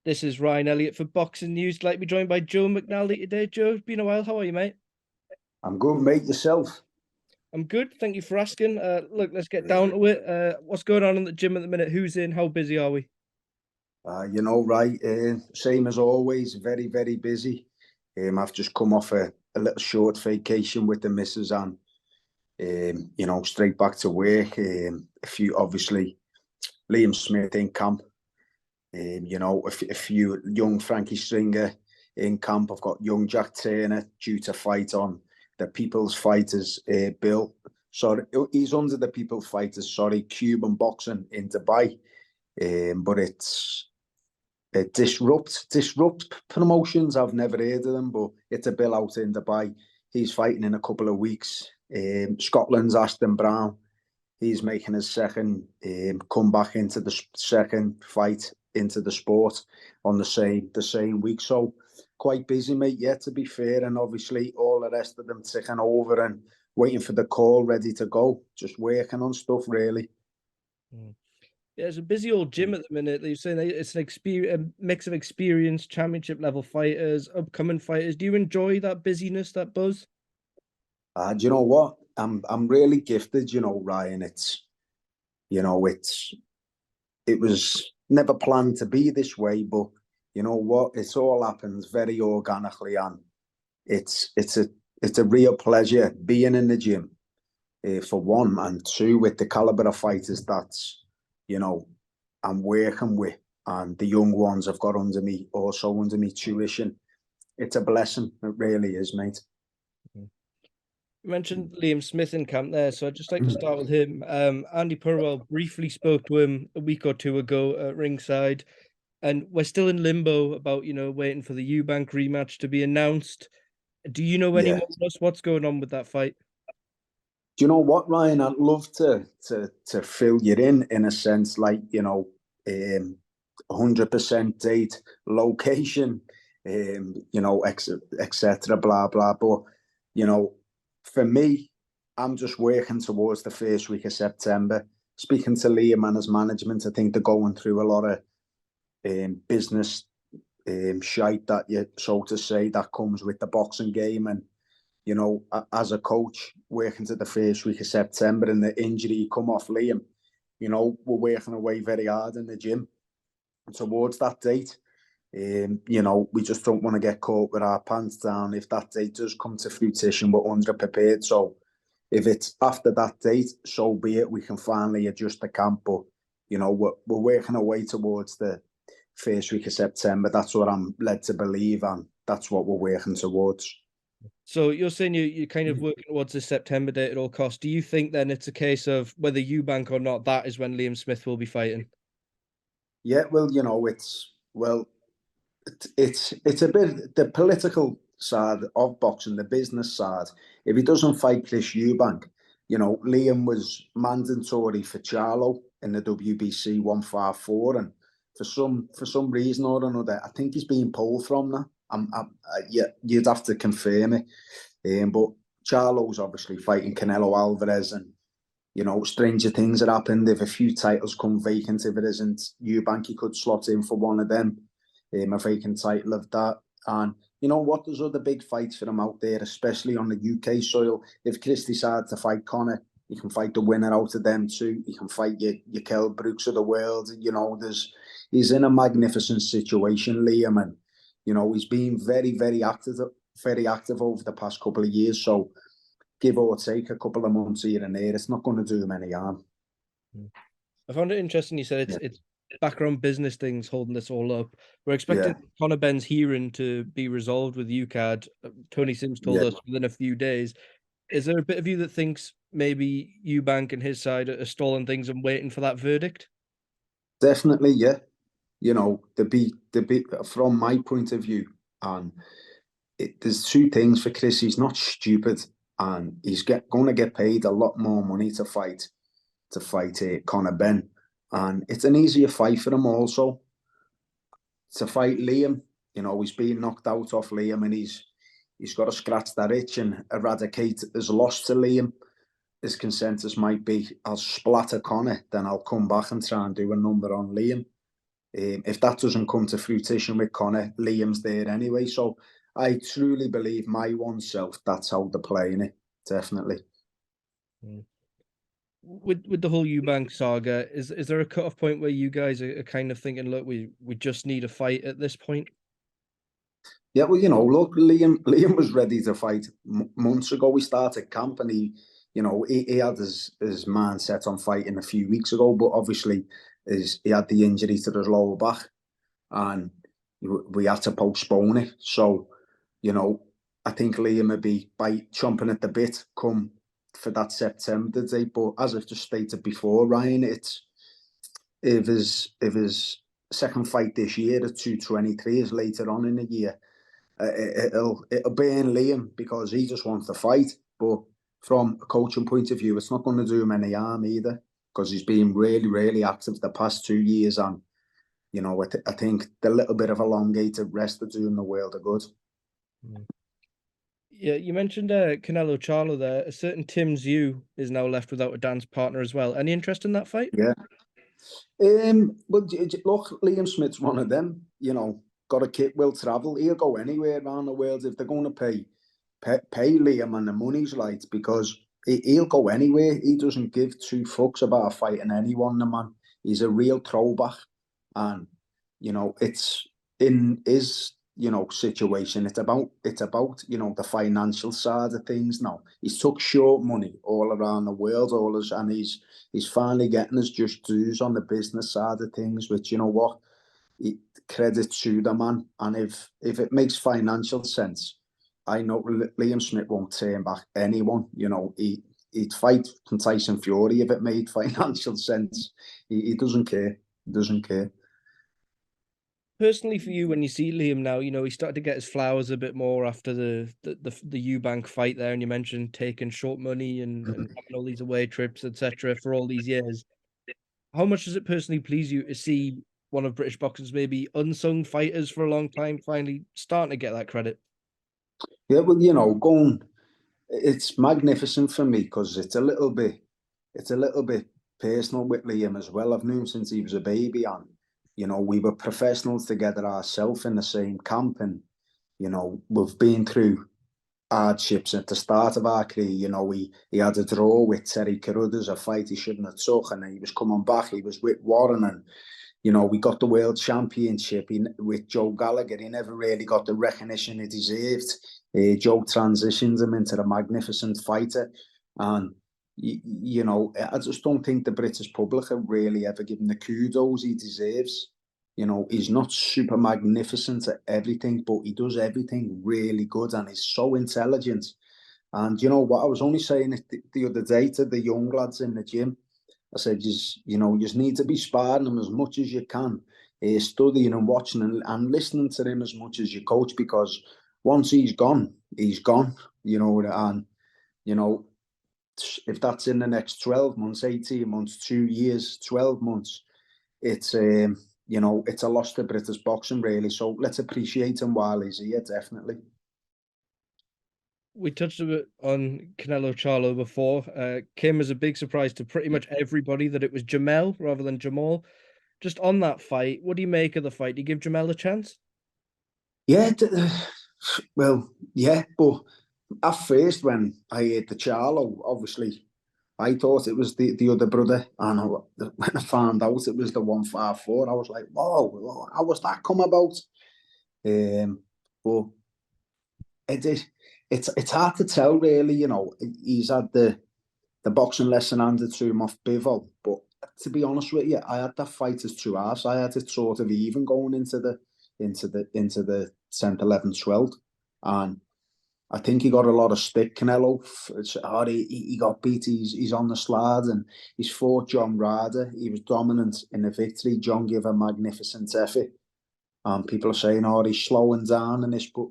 This is Ryan Elliott for Boxing News. I'd like to be joined by Joe McNally today. Joe, it's been a while. How are you, mate? I'm good, mate. Yourself? I'm good. Thank you for asking. Look, let's get down to it. What's going on in the gym at the minute? Who's in? How busy are we? Right. Same as always. Very, very busy. I've just come off a little short vacation with the missus and, straight back to work. Obviously, Liam Smith in camp. A few young Frankie Stringer in camp. I've got young Jack Turner due to fight on the People's Fighters bill. Sorry, he's under the People's Fighters, Cuban boxing in Dubai. But it disrupts promotions. I've never heard of them, but it's a bill out in Dubai. He's fighting in a couple of weeks. Scotland's Ashton Brown. He's making his second comeback into the second fight into the sport on the same week. So quite busy, mate. Yeah, to be fair, and obviously all the rest of them ticking over and waiting for the call, ready to go. Just working on stuff, really. Yeah, it's a busy old gym at the minute. You're saying it's a mix of experienced championship level fighters, upcoming fighters. Do you enjoy that busyness, that buzz? Do you know what? I'm really gifted, Ryan. It was never planned to be this way, but you know what? It's all happens very organically, and it's a real pleasure being in the gym, for one, and two, with the caliber of fighters that's, I'm working with, and the young ones I've got under me, also under me tuition. It's a blessing. It really is, mate. You mentioned Liam Smith in camp there, so I'd just like to start with him. Andy Purwell briefly spoke to him a week or two ago at ringside, and we're still in limbo about, waiting for the Eubank rematch to be announced. Do you know any more what's going on with that fight? Do you know what, Ryan? I'd love to fill you in a sense, like, 100% date, location, etc. Blah blah. But for me, I'm just working towards the first week of September. Speaking to Liam and his management, I think they're going through a lot of business shite that so to say, that comes with the boxing game. And as a coach working to the first week of September and the injury come off Liam, we're working away very hard in the gym towards that date. We just don't want to get caught with our pants down. If that date does come to fruition, we're under-prepared. So if it's after that date, so be it. We can finally adjust the camp. But, we're working away towards the first week of September. That's what I'm led to believe, and that's what we're working towards. So you're saying you're kind of working towards the September date at all costs. Do you think then it's a case of whether Eubank or not, that is when Liam Smith will be fighting? Yeah, well, it's a bit the political side of boxing, the business side. If he doesn't fight Chris Eubank, Liam was mandatory for Charlo in the WBC 154, and for some reason or another, I think he's being pulled from that. Yeah, you'd have to confirm it. But Charlo's obviously fighting Canelo Alvarez, and stranger things have happened. If a few titles come vacant, if it isn't Eubank, he could slot in for one of them. A vacant title of that. And you know what? There's other big fights for him out there, especially on the UK soil. If Chris decides to fight Conor, he can fight the winner out of them too. He can fight your Kell Brooks of the world. He's in a magnificent situation, Liam, and he's been very, very active over the past couple of years. So give or take a couple of months here and there, it's not going to do him any harm. I found it interesting. You said it's background business things holding this all up. We're expecting Conor Benn's hearing to be resolved with UCAD. Tony Sims told us within a few days. Is there a bit of you that thinks maybe Eubank and his side are stalling things and waiting for that verdict? Definitely, yeah. The be from my point of view, and there's two things for Chris. He's not stupid, and he's going to get paid a lot more money to fight Conor Benn, and it's an easier fight for him also to fight Liam. He's being knocked out off Liam, and he's got to scratch that itch and eradicate his loss to Liam. His consensus might be, I'll splatter Conor, then I'll come back and try and do a number on Liam. If that doesn't come to fruition with Conor, Liam's there anyway. So I truly believe my oneself, that's how they're playing it, definitely. With the whole Eubank saga, is there a cut-off point where you guys are kind of thinking, look, we just need a fight at this point? Yeah, well, look, Liam was ready to fight months ago. We started camp, and he had his mind set on fighting a few weeks ago, but obviously he had the injury to his lower back, and we had to postpone it. So, I think Liam would be chomping at the bit come for that September date. But as I've just stated before, Ryan, it's if his second fight this year at 223 is later on in the year, it'll burn Liam because he just wants to fight. But from a coaching point of view, it's not going to do him any harm either, because he's been really, really active the past 2 years, and I think the little bit of elongated rest are doing the world of good. Yeah, you mentioned Canelo Charlo there. A certain Tszyu is now left without a dance partner as well. Any interest in that fight? Yeah. But look, Liam Smith's one of them. Got a kid, will travel. He'll go anywhere around the world if they're going to pay Liam and the money's right, because he'll go anywhere. He doesn't give two fucks about fighting anyone. The man, he's a real throwback, and it's in his situation. It's about the financial side of things now. He's took short money all around the world, and he's finally getting his just dues on the business side of things, which, what, credit to the man. And if it makes financial sense, I know Liam Smith won't turn back anyone. He'd fight Tyson Fury if it made financial sense. He doesn't care. He doesn't care. Personally, for you, when you see Liam now, he started to get his flowers a bit more after the Eubank fight there, and you mentioned taking short money and having all these away trips, etc., for all these years. How much does it personally please you to see one of British boxing's maybe unsung fighters for a long time finally starting to get that credit? Yeah, well, it's magnificent for me because it's a little bit personal with Liam as well. I've known him since he was a baby, and we were professionals together ourselves in the same camp, and we've been through hardships at the start of our career. He had a draw with Terry Carruthers, a fight he shouldn't have took, and then he was coming back. He was with Warren, and we got the world championship with Joe Gallagher. He never really got the recognition he deserved. Joe transitioned him into a magnificent fighter, and I just don't think the British public have really ever given the kudos he deserves. He's not super magnificent at everything, but he does everything really good, and he's so intelligent. And you know what? I was only saying it the other day to the young lads in the gym. I said, you just need to be sparring him as much as you can, studying and watching and listening to him as much as your coach, because once he's gone, he's gone. And if that's in the next 12 months, 18 months, 2 years, 12 months, it's it's a loss to British boxing, really. So let's appreciate him while he's here, definitely. We touched a bit on Canelo Charlo before. Came as a big surprise to pretty much everybody that it was Jamel rather than Jamal. Just on that fight, what do you make of the fight? Do you give Jamel a chance? Yeah, well, yeah, but at first when I heard the Charlo, obviously, I thought it was the other brother, and when I found out it was the 154, I was like, whoa, how was that come about? But it's hard to tell, really. He's had the boxing lesson handed to him off Bivol, but to be honest with you, I had that fight as 2 halves. I had it sort of even going into the 10th, 11th, 12th, and I think he got a lot of stick, Canelo. He got beat. He's on the slide, and he's fought John Ryder. He was dominant in the victory. John gave a magnificent effort, and people are saying, "Oh, he's slowing down." And this, but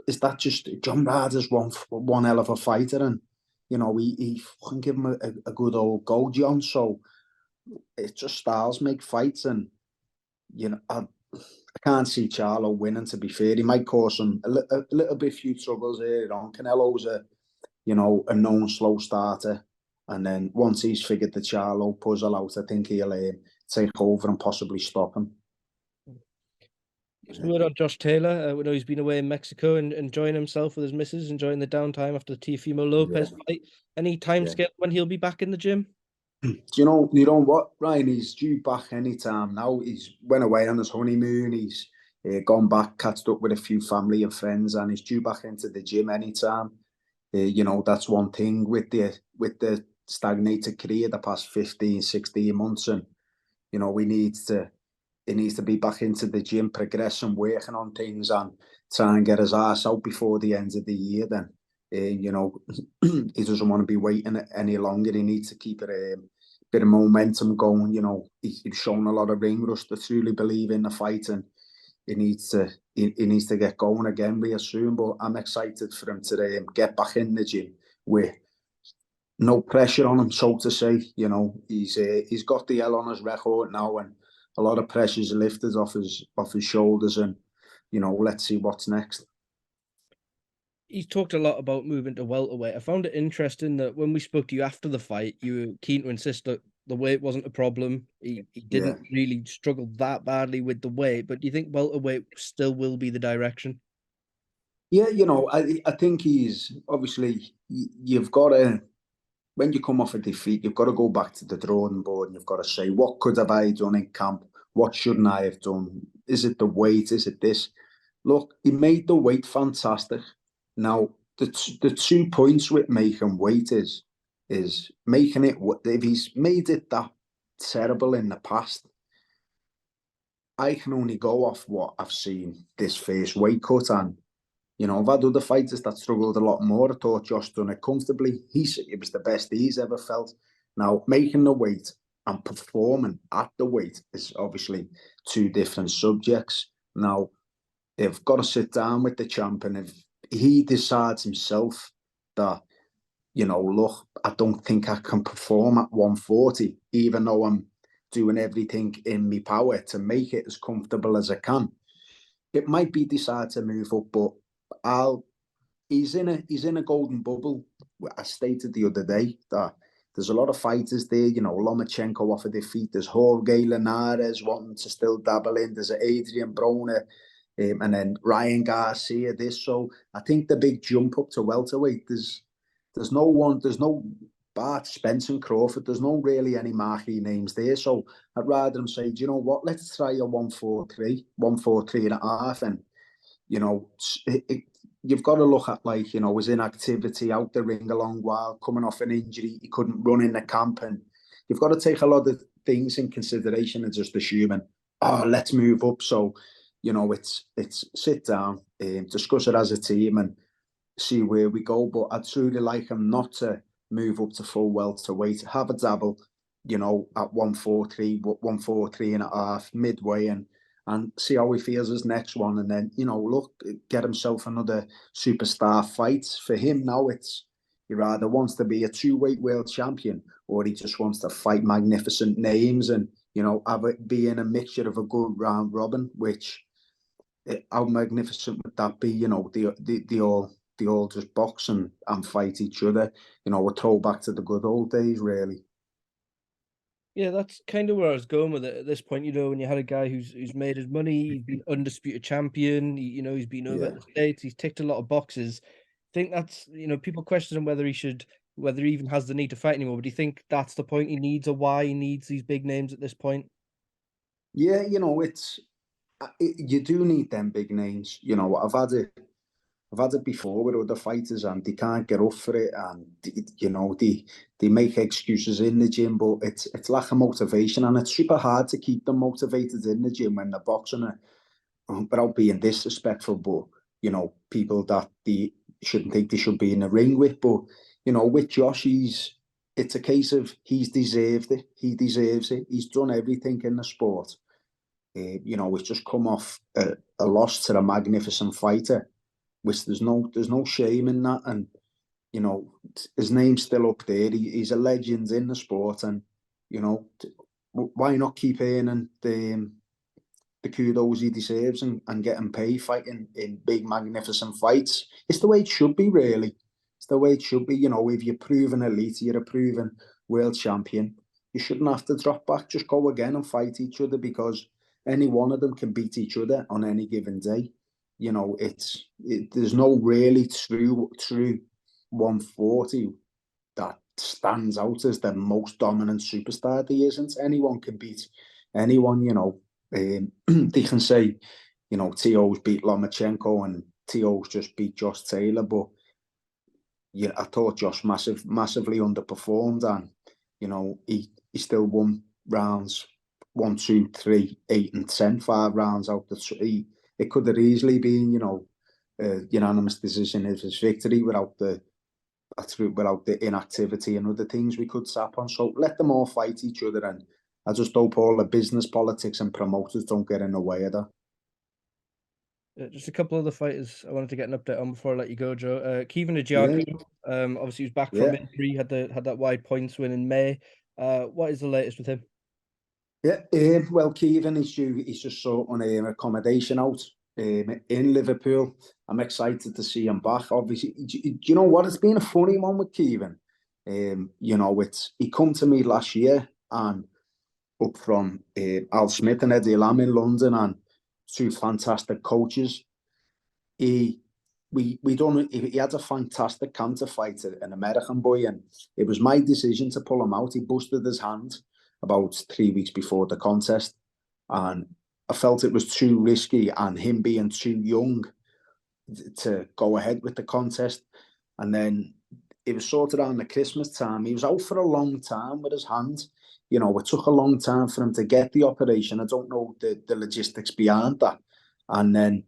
is that just John Ryder's one hell of a fighter, and he fucking give him a good old go, John. So it's just styles make fights, and I can't see Charlo winning, to be fair. He might cause him a little bit few troubles here on. Canelo's a known slow starter, and then once he's figured the Charlo puzzle out, I think he'll take over and possibly stop him. So we're on Josh Taylor. We know he's been away in Mexico and enjoying himself with his missus, enjoying the downtime after the Teofimo Lopez fight. Any time scale when he'll be back in the gym? Do you know what, Ryan? He's due back anytime now. He's went away on his honeymoon. He's gone back, catched up with a few family and friends, and he's due back into the gym anytime. That's one thing with the stagnated career the past 15, 16 months, and he needs to be back into the gym, progressing, working on things, and try and get his ass out before the end of the year. Then, he doesn't want to be waiting any longer. He needs to keep a bit of momentum going. He's shown a lot of ring rust to truly believe in the fight, and he needs to get going again real soon. But I'm excited for him to get back in the gym with no pressure on him, so to say. He's got the L on his record now, and a lot of pressure's lifted off his shoulders, and let's see what's next. He's talked a lot about moving to welterweight. I found it interesting that when we spoke to you after the fight, you were keen to insist that the weight wasn't a problem. He didn't really struggle that badly with the weight, but do you think welterweight still will be the direction? Yeah, I think he's obviously, you've got to, when you come off a defeat, you've got to go back to the drawing board and you've got to say, what could have I done in camp? What shouldn't I have done? Is it the weight? Is it this? Look, he made the weight fantastic. Now, the 2 points with making weight is making it, if he's made it that terrible in the past, I can only go off what I've seen this first weight cut, and I've had other fighters that struggled a lot more. I thought Josh done it comfortably. It was the best he's ever felt. Now, making the weight and performing at the weight is obviously two different subjects. Now, they've got to sit down with the champ, and if he decides himself that, look, I don't think I can perform at 140, even though I'm doing everything in my power to make it as comfortable as I can, it might be decided to move up, but he's in a golden bubble. I stated the other day that there's a lot of fighters there, Lomachenko off a defeat, there's Jorge Linares wanting to still dabble in, there's Adrian Broner, and then Ryan Garcia, so I think the big jump up to welterweight, there's no Bart, Spence and Crawford, there's no really any marquee names there, so I'd rather them say, do you know what, let's try a 143 and a half, and you've got to look at, his inactivity out the ring a long while, coming off an injury, he couldn't run in the camp, and you've got to take a lot of things in consideration and just assuming, let's move up. So, it's sit down, discuss it as a team and see where we go. But I'd truly like him not to move up to full welterweight, have a dabble, at 143 and a half, midway, and see how he feels his next one. And then, look, get himself another superstar fight. For him now, he either wants to be a two-weight world champion or he just wants to fight magnificent names and, have it be in a mixture of a good round robin, which, how magnificent would that be? They all just box and fight each other. A throwback to the good old days, really. Yeah, that's kind of where I was going with it at this point. When you had a guy who's made his money, he's been undisputed champion, he's been over at the States, he's ticked a lot of boxes. I think that's, people question whether whether he even has the need to fight anymore. But do you think that's the point he needs, or why he needs these big names at this point? Yeah, you do need them big names. I've had it before with other fighters and they can't get up for it, and they make excuses in the gym, but it's lack of motivation, and it's super hard to keep them motivated in the gym when they're boxing, without being disrespectful, but people that they shouldn't think they should be in the ring with. But with Josh, it's a case of he's deserved it. He deserves it. He's done everything in the sport. He's just come off a loss to a magnificent fighter, which there's no shame in that, and his name's still up there. He's a legend in the sport, and why not keep earning the kudos he deserves and getting paid fighting in big magnificent fights? It's the way it should be, really. It's the way it should be. If you're proven elite, you're a proven world champion, you shouldn't have to drop back. Just go again and fight each other, because any one of them can beat each other on any given day. You know, there's no really true 140 that stands out as the most dominant superstar. There isn't. Anyone can beat anyone, you know. They can say, you know, Tszyu's beat Lomachenko and Tszyu's just beat Josh Taylor, but yeah, I thought Josh massively underperformed, and you know, he still won rounds 1, 2, 3, 8, and 10, 5 rounds out the three. It could have easily been, you know, a unanimous decision of his victory without the inactivity and other things we could sap on. So let them all fight each other, and I just hope all the business politics and promoters don't get in the way of that. Just a couple of the fighters I wanted to get an update on before I let you go, Joe. Caoimhin Agyarko, obviously he was back from injury, had that wide points win in May. What is the latest with him? Yeah, well, Caoimhin he's just sorting accommodation out in Liverpool. I'm excited to see him back. Obviously, do you know what? It's been a funny one with Caoimhin. You know, he come to me last year and up from Al Smith and Eddie Lam in London, and 2 fantastic coaches. He had a fantastic counter fighter, an American boy, and it was my decision to pull him out. He busted his hand about 3 weeks before the contest, and I felt it was too risky, and him being too young to go ahead with the contest. And then it was sort of around the Christmas time. He was out for a long time with his hand. You know, it took a long time for him to get the operation. I don't know the logistics behind that. And then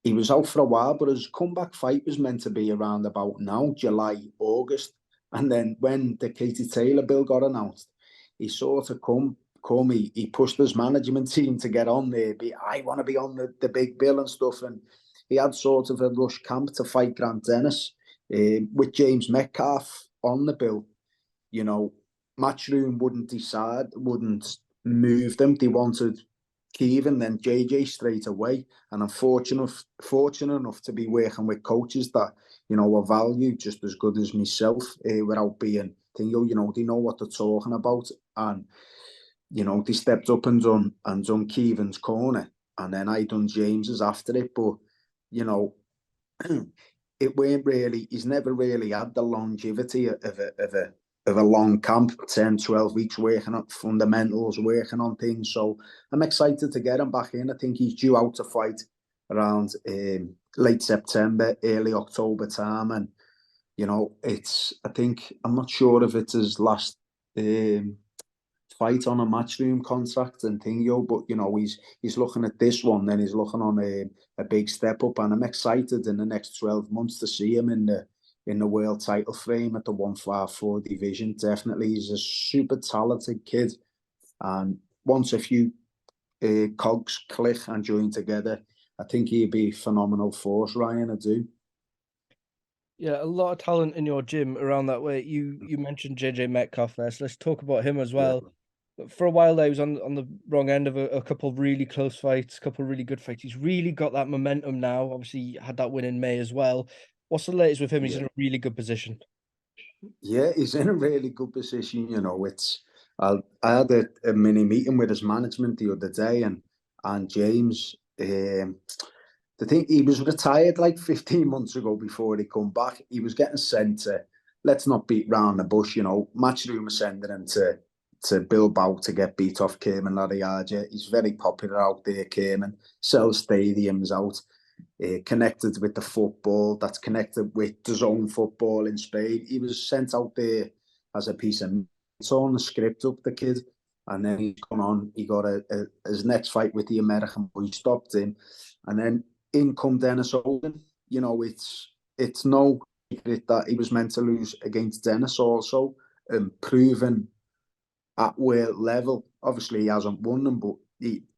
he was out for a while, but his comeback fight was meant to be around about now, July, August. And then when the Katie Taylor bill got announced, he sort of he pushed his management team to get on there. I want to be on the big bill and stuff. And he had sort of a rush camp to fight Grant Dennis with James Metcalf on the bill. You know, Matchroom wouldn't move them. They wanted Caoimhin, then JJ straight away. And I'm fortunate enough to be working with coaches that, you know, are valued just as good as myself without being, you know, they know what they're talking about. And, you know, they stepped up and done Caoimhin's corner. And then I done James's after it. But, you know, it weren't really, he's never really had the longevity of a long camp, 10, 12 weeks working on fundamentals, working on things. So I'm excited to get him back in. I think he's due out to fight around late September, early October time. And, you know, I'm not sure if it's his last fight on a Matchroom contract and but, you know, he's looking at this one, then he's looking on a big step up. And I'm excited in the next 12 months to see him in the world title frame at the 154 division. Definitely, he's a super talented kid, and once a few cogs click and join together, I think he'd be a phenomenal force, Ryan. I do. Yeah, a lot of talent in your gym around that way. You mentioned JJ Metcalf there, so let's talk about him as well. Yeah. For a while there, he was on the wrong end of a couple of really close fights, a couple of really good fights. He's really got that momentum now. Obviously, he had that win in May as well. What's the latest with him? He's in a really good position. Yeah, he's in a really good position. You know, I had a mini meeting with his management the other day, and James, the thing, he was retired like 15 months ago before he come back. He was getting sent to, let's not beat round the bush, you know, Matchroom was sending him to Bilbao to get beat off Caoimhin Agyarko. He's very popular out there, Caoimhin. Sells stadiums out. Connected with the football, that's connected with the zone football in Spain. He was sent out there as a piece of meat. It's on the script up, the kid. And then he's gone on, he got his next fight with the American boy, stopped him. And then in come Dennis Olden. You know, it's no secret that he was meant to lose against Dennis also, proven at world level. Obviously, he hasn't won them, but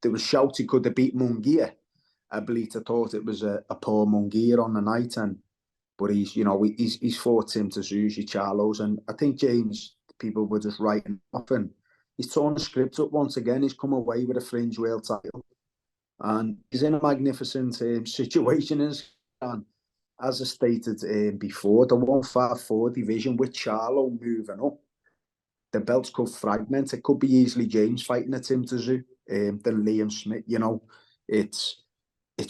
there was shouts he could have beat Munguia. I believe I thought it was a poor Munguia on the night, but he's fought Tim Tszyu, Charlo's, and I think James, people were just writing up, and he's torn the script up once again. He's come away with a fringe world title, and he's in a magnificent situation. And as I stated before, the 154 division with Charlo moving up, the belts could fragment. It could be easily James fighting a Tim Tszyu than Liam Smith. You know, it's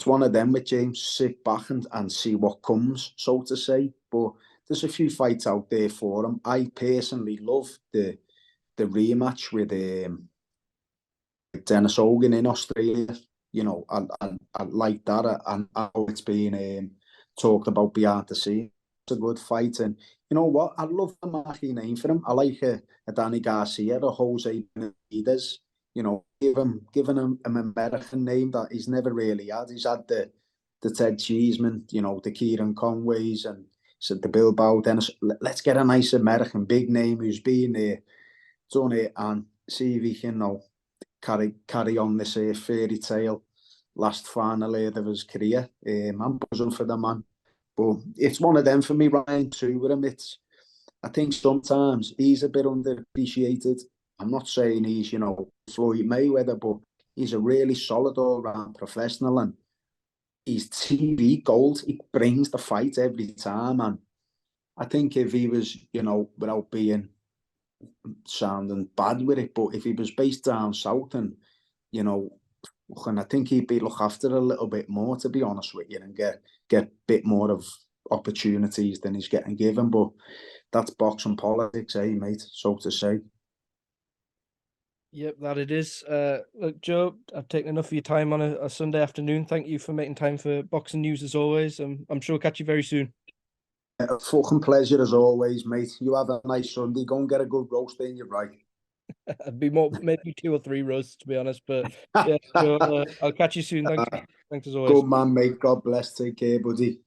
one of them with James. Sit back and see what comes, so to say. But there's a few fights out there for him. I personally love the rematch with Dennis Hogan in Australia. You know, I like that. And how it's been talked about behind the scenes. It's a good fight. And you know what? I love the marquee name for him. I like a Danny Garcia, a Jose Benavidez. You know, giving him an American name that he's never really had. He's had the Ted Cheeseman, you know, the Kieran Conways and said the Bilbao Dennis. Let's get a nice American big name who's been there, done it, and see if he can, you know, carry on this fairy tale last final of his career. I'm buzzing for the man. But it's one of them for me, Ryan, too, with him. I think sometimes he's a bit underappreciated. I'm not saying he's, you know, Floyd Mayweather, but he's a really solid all-round professional, and he's TV gold. He brings the fight every time. And I think if he was, you know, without being sounding bad with it, but if he was based down south and, you know, and I think he'd be looked after a little bit more, to be honest with you, and get a bit more of opportunities than he's getting given. But that's boxing politics, eh, mate, so to say. Yep, that it is. Look, Joe, I've taken enough of your time on a Sunday afternoon. Thank you for making time for Boxing News as always. I'm sure I'll catch you very soon. A fucking pleasure as always, mate. You have a nice Sunday. Go and get a good roast in, you're right. I'd be more, maybe 2 or 3 roasts, to be honest. But yeah, Joe, I'll catch you soon. Thanks as always. Good man, mate. God bless. Take care, buddy.